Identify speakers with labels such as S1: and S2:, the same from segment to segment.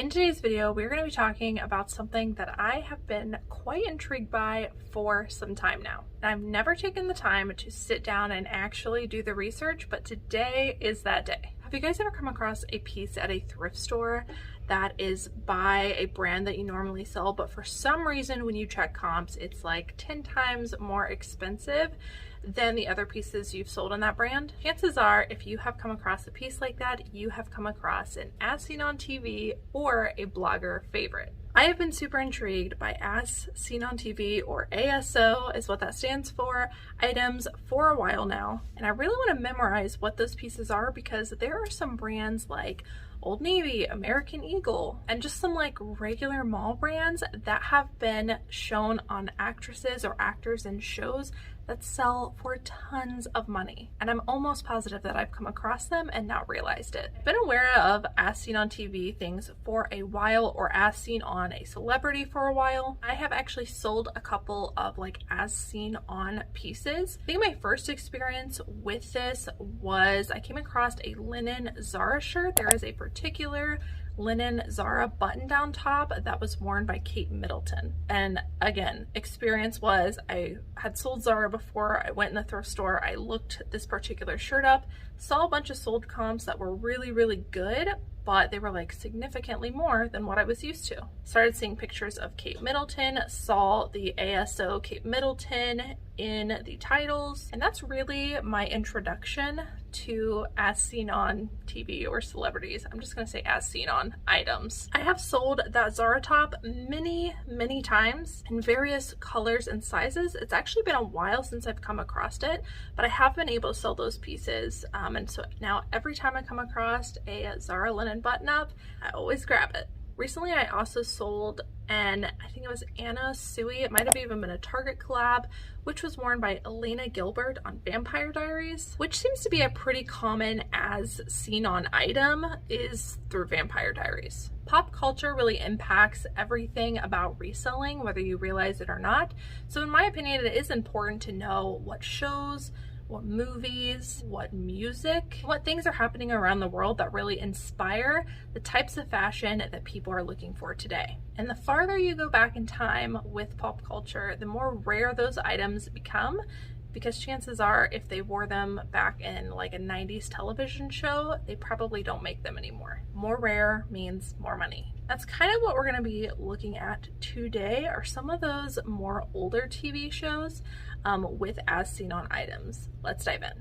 S1: In today's video, we're going to be talking about something that I have been quite intrigued by for some time now. And I've never taken the time to sit down and actually do the research, but today is that day. Have you guys ever come across a piece at a thrift store that is by a brand that you normally sell, but for some reason when you check comps, it's like 10 times more expensive than the other pieces you've sold on that brand? Chances are, if you have come across a piece like that, you have come across an as seen on TV or a blogger favorite. I have been super intrigued by as seen on TV, or ASO is what that stands for, items for a while now. And I really want to memorize what those pieces are because there are some brands like Old Navy, American Eagle, and just some like regular mall brands that have been shown on actresses or actors in shows that sell for tons of money. And I'm almost positive that I've come across them and not realized it. I've been aware of as seen on TV things for a while, or as seen on a celebrity for a while. I have actually sold a couple of like as seen on pieces. I think my first experience with this was I came across a linen Zara shirt. There is a particular linen Zara button-down top that was worn by Kate Middleton. And again, experience was I had sold Zara before. I went in the thrift store, I looked this particular shirt up, saw a bunch of sold comps that were really good, but they were like significantly more than what I was used to. Started seeing pictures of Kate Middleton, saw the ASO Kate Middleton in the titles, and that's really my introduction to as seen on TV or celebrities. I'm just gonna say as seen on items. I have sold that Zara top many times in various colors and sizes. It's actually been a while since I've come across it, but I have been able to sell those pieces. And so now every time I come across a Zara linen button up, I always grab it. Recently, I also sold an, I think it was Anna Sui, it might have even been a Target collab, which was worn by Elaine Gilbert on Vampire Diaries, which seems to be a pretty common as seen on item is through Vampire Diaries. Pop culture really impacts everything about reselling, whether you realize it or not. So in my opinion, it is important to know what shows, what movies, what music, what things are happening around the world that really inspire the types of fashion that people are looking for today. And the farther you go back in time with pop culture, the more rare those items become, because chances are if they wore them back in like a 90s television show, they probably don't make them anymore. More rare means more money. That's kind of what we're going to be looking at today, are some of those more older TV shows with as seen on items. Let's dive in.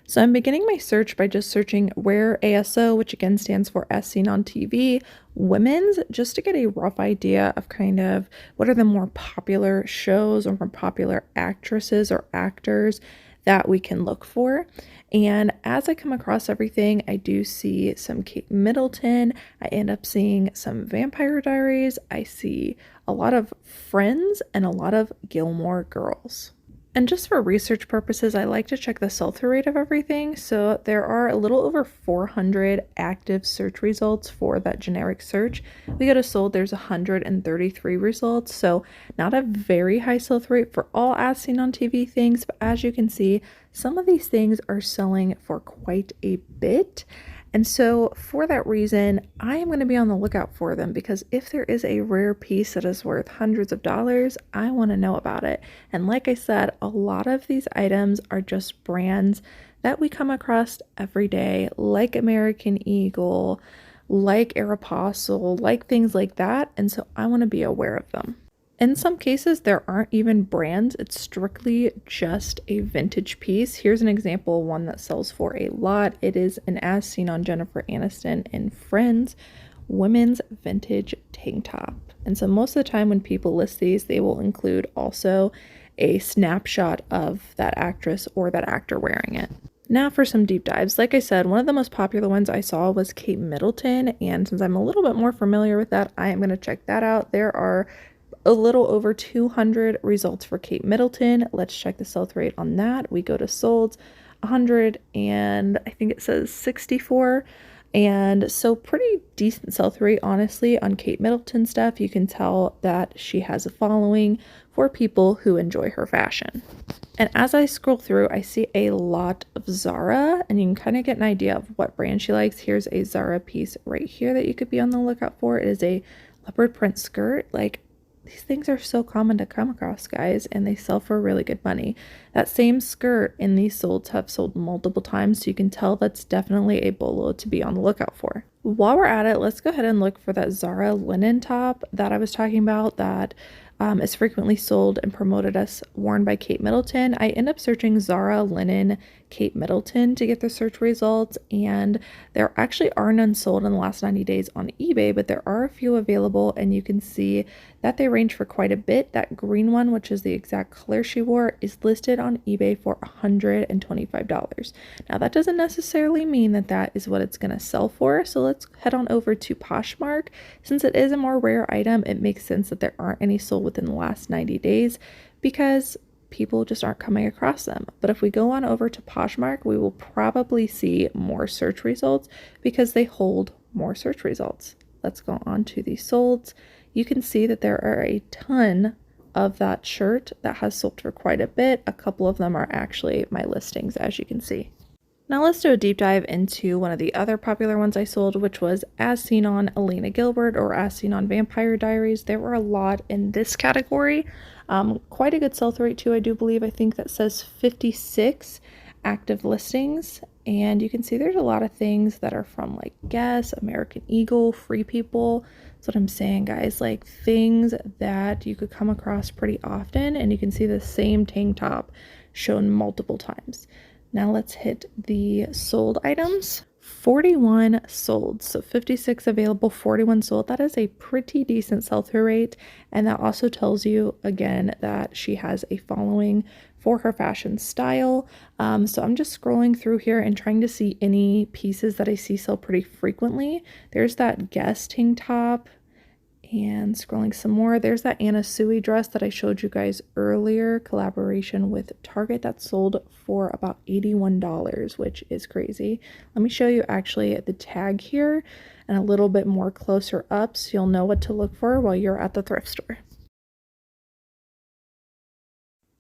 S1: So I'm beginning my search by just searching where ASO, which again stands for as seen on TV, women's, just to get a rough idea of kind of what are the more popular shows or more popular actresses or actors that we can look for. And as I come across everything, I do see some Kate Middleton. I end up seeing some Vampire Diaries. I see a lot of Friends and a lot of Gilmore Girls. And just for research purposes, I like to check the sell-through rate of everything. So there are a little over 400 active search results for that generic search. We go to sold, there's 133 results. So not a very high sell-through rate for all as seen on TV things, but as you can see, some of these things are selling for quite a bit. And so for that reason, I am going to be on the lookout for them, because if there is a rare piece that is worth hundreds of dollars, I want to know about it. And like I said, a lot of these items are just brands that we come across every day, like American Eagle, like Aeropostale, like things like that. And so I want to be aware of them. In some cases, there aren't even brands. It's strictly just a vintage piece. Here's an example, one that sells for a lot. It is an as seen on Jennifer Aniston in Friends women's vintage tank top. And so most of the time when people list these, they will include also a snapshot of that actress or that actor wearing it. Now for some deep dives. Like I said, one of the most popular ones I saw was Kate Middleton. And since I'm a little bit more familiar with that, I am going to check that out. There are a little over 200 results for Kate Middleton. Let's check the sell-through rate on that. We go to sold, 100, and I think it says 64. And so pretty decent sell-through rate, honestly, on Kate Middleton stuff. You can tell that she has a following for people who enjoy her fashion. And as I scroll through, I see a lot of Zara, and you can kind of get an idea of what brand she likes. Here's a Zara piece right here that you could be on the lookout for. It is a leopard print skirt. Like, these things are so common to come across, guys, and they sell for really good money. That same skirt in these solds have sold multiple times, so you can tell that's definitely a bolo to be on the lookout for. While we're at it, let's go ahead and look for that Zara linen top that I was talking about that is frequently sold and promoted as worn by Kate Middleton. I end up searching Zara linen Kate Middleton to get the search results, and there actually are none sold in the last 90 days on eBay, but there are a few available, and you can see that they range for quite a bit. That green one, which is the exact color she wore, is listed on eBay for $125. Now, that doesn't necessarily mean that that is what it's going to sell for, so let's head on over to Poshmark. Since it is a more rare item, it makes sense that there aren't any sold within the last 90 days because people just aren't coming across them. But if we go on over to Poshmark, we will probably see more search results because they hold more search results. Let's go on to the solds. You can see that there are a ton of that shirt that has sold for quite a bit. A couple of them are actually my listings, as you can see. Now let's do a deep dive into one of the other popular ones I sold, which was As Seen on Elena Gilbert or As Seen on Vampire Diaries. There were a lot in this category. Quite a good sell-through rate too, I do believe. I think that says 56 active listings. And you can see there's a lot of things that are from like Guess, American Eagle, Free People. That's what I'm saying, guys. Like things that you could come across pretty often. And you can see the same tank top shown multiple times. Now let's hit the sold items. 41 sold, so 56 available, 41 sold. That is a pretty decent sell-through rate, and that also tells you again that she has a following for her fashion style. So I'm just scrolling through here and trying to see any pieces that I see sell pretty frequently. There's that Guess tank top. And scrolling some more, there's that Anna Sui dress that I showed you guys earlier, collaboration with Target, that sold for about $81, which is crazy. Let me show you actually the tag here and a little bit more closer up so you'll know what to look for while you're at the thrift store.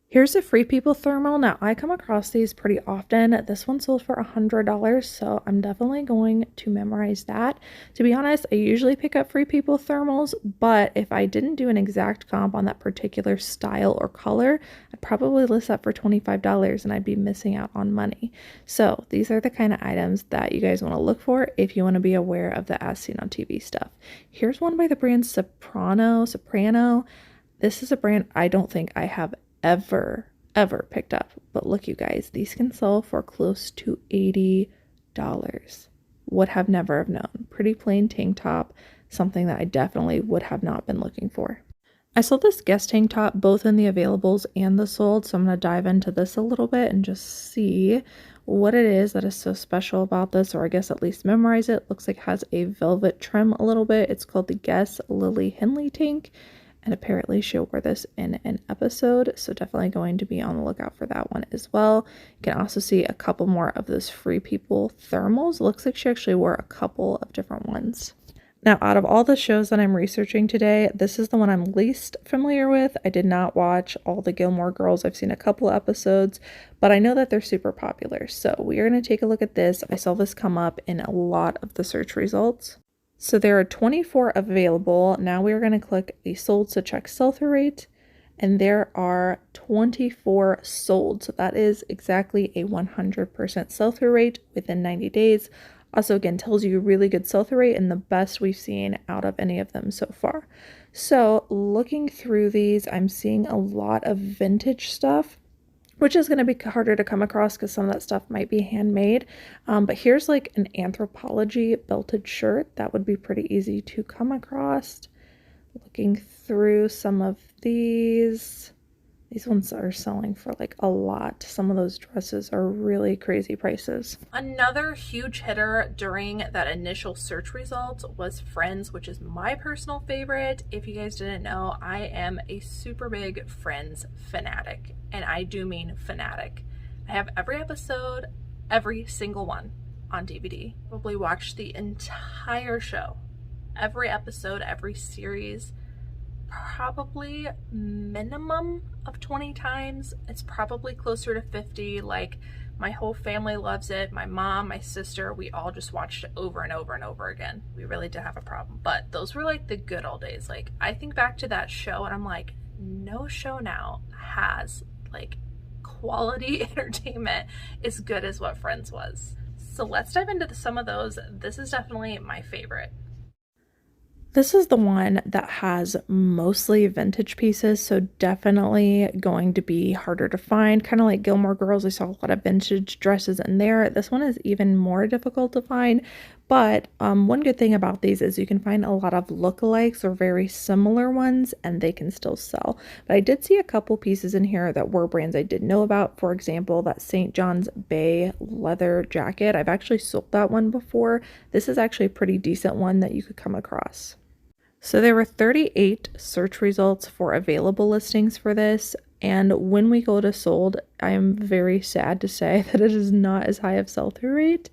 S1: Here's a Free People thermal. Now, I come across these pretty often. This one sold for $100, so I'm definitely going to memorize that. To be honest, I usually pick up Free People thermals, but if I didn't do an exact comp on that particular style or color, I'd probably list that for $25 and I'd be missing out on money. So these are the kind of items that you guys want to look for if you want to be aware of the As Seen on TV stuff. Here's one by the brand Soprano. This is a brand I don't think I have ever picked up, but look, you guys, these can sell for close to $80. Would have never have known. Pretty plain tank top, something that I definitely would have not been looking for. I sold this Guess tank top both in the availables and the sold, so I'm going to dive into this a little bit and just see what it is that is so special about this, or I guess at least memorize it. Looks like it has a velvet trim a little bit. It's called the Guess Lily Henley tank. And apparently she wore this in an episode, so definitely going to be on the lookout for that one as well. You can also see a couple more of those Free People thermals. Looks like she actually wore a couple of different ones. Now, out of all the shows that I'm researching today, this is the one I'm least familiar with. I did not watch all the Gilmore Girls. I've seen a couple of episodes, but I know that they're super popular. So we are going to take a look at this. I saw this come up in a lot of the search results. So there are 24 available. Now we are going to click a sold to check sell-through rate, and there are 24 sold. So that is exactly a 100% sell-through rate within 90 days. Also, again, tells you really good sell-through rate and the best we've seen out of any of them so far. So looking through these, I'm seeing a lot of vintage stuff, which is going to be harder to come across because some of that stuff might be handmade. But here's like an Anthropology belted shirt. That would be pretty easy to come across. Looking through some of these ones are selling for like a lot. Some of those dresses are really crazy prices. Another huge hitter during that initial search results was Friends, which is my personal favorite. If you guys didn't know, I am a super big Friends fanatic, and I do mean fanatic. I have every episode, every single one. on DVD. Probably watched the entire show, every episode, every series, probably minimum of 20 times. It's probably closer to 50. Like, my whole family loves it. My mom, my sister, we all just watched it over and over and over again. We really did have a problem, but those were like the good old days. Like, I think back to that show and I'm like, no show now has like quality entertainment as good as what Friends was. So let's dive into some of those. This is definitely my favorite.
S2: This is the one that has mostly vintage pieces, so definitely going to be harder to find. Kind of like Gilmore Girls, I saw a lot of vintage dresses in there. This one is even more difficult to find, but one good thing about these is you can find a lot of lookalikes or very similar ones, and they can still sell. But I did see a couple pieces in here that were brands I did know about. For example, that St. John's Bay leather jacket. I've actually sold that one before. This is actually a pretty decent one that you could come across. So there were 38 search results for available listings for this, and when we go to sold, I am very sad to say that it is not as high of sell-through rate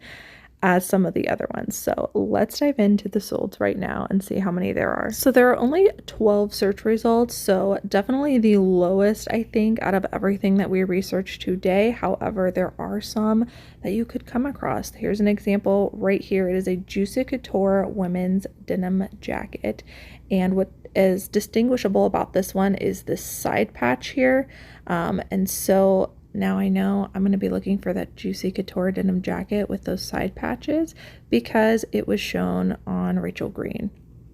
S2: as some of the other ones. So let's dive into the solds right now and see how many there are. So there are only 12 search results, so definitely the lowest, I think, out of everything that we researched today. However, there are some that you could come across. Here's an example right here. It is a Juicy Couture women's denim jacket, and what is distinguishable about this one is this side patch here, and so now I know I'm going to be looking for that Juicy Couture denim jacket with those side patches because it was shown on Rachel Green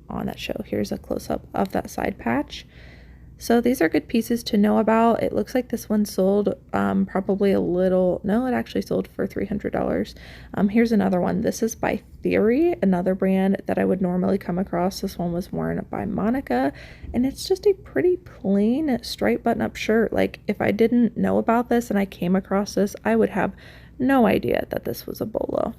S2: on that show. Here's a close-up of that side patch. So these are good pieces to know about. It looks like this one sold probably a little, no, it actually sold for $300. Here's another one. This is by Theory, another brand that I would normally come across. This one was worn by Monica, and it's just a pretty plain striped button-up shirt. Like, if I didn't know about this and I came across this, I would have no idea that this was a bolo.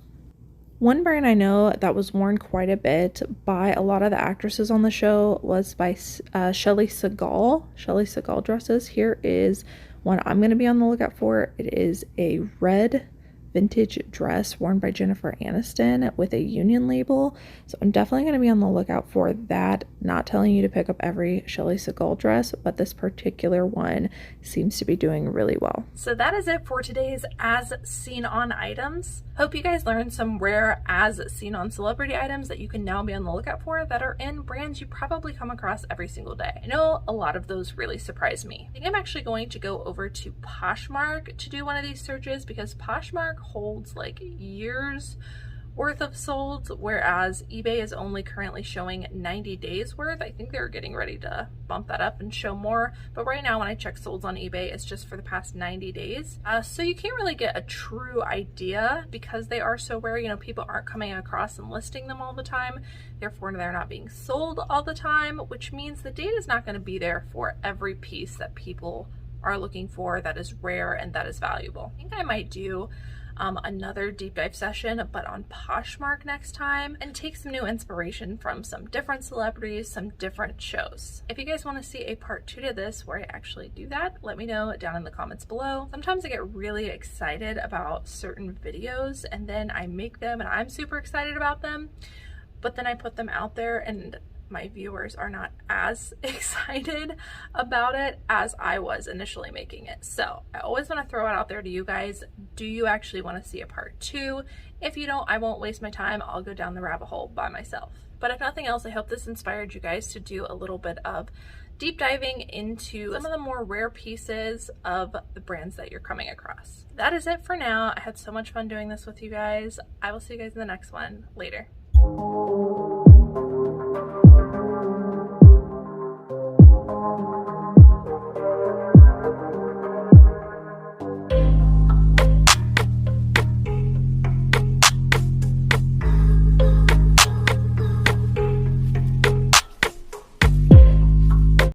S2: One brand I know that was worn quite a bit by a lot of the actresses on the show was by Shelley Segal. Shelley Segal dresses. Here is one I'm going to be on the lookout for. It is a red vintage dress worn by Jennifer Aniston with a Union label. So I'm definitely going to be on the lookout for that. Not telling you to pick up every Shelley Segal dress, but this particular one seems to be doing really well.
S1: So that is it for today's As Seen On items. Hope you guys learned some rare As Seen On celebrity items that you can now be on the lookout for that are in brands you probably come across every single day. I know a lot of those really surprised me. I think I'm actually going to go over to Poshmark to do one of these searches because Poshmark holds like years worth of solds, whereas eBay is only currently showing 90 days worth. I think they're getting ready to bump that up and show more, but right now when I check solds on eBay, it's just for the past 90 days. So you can't really get a true idea because they are so rare. You know, people aren't coming across and listing them all the time, therefore they're not being sold all the time, which means the data is not going to be there for every piece that people are looking for that is rare and that is valuable. I think I might do another deep dive session, but on Poshmark next time, and take some new inspiration from some different celebrities, some different shows. If you guys want to see a part 2 to this where I actually do that, let me know down in the comments below. Sometimes I get really excited about certain videos and then I make them and I'm super excited about them, but then I put them out there and my viewers are not as excited about it as I was initially making it. So I always want to throw it out there to you guys. Do you actually want to see a part 2? If you don't, I won't waste my time. I'll go down the rabbit hole by myself. But if nothing else, I hope this inspired you guys to do a little bit of deep diving into some of the more rare pieces of the brands that you're coming across. That is it for now. I had so much fun doing this with you guys. I will see you guys in the next one. Later.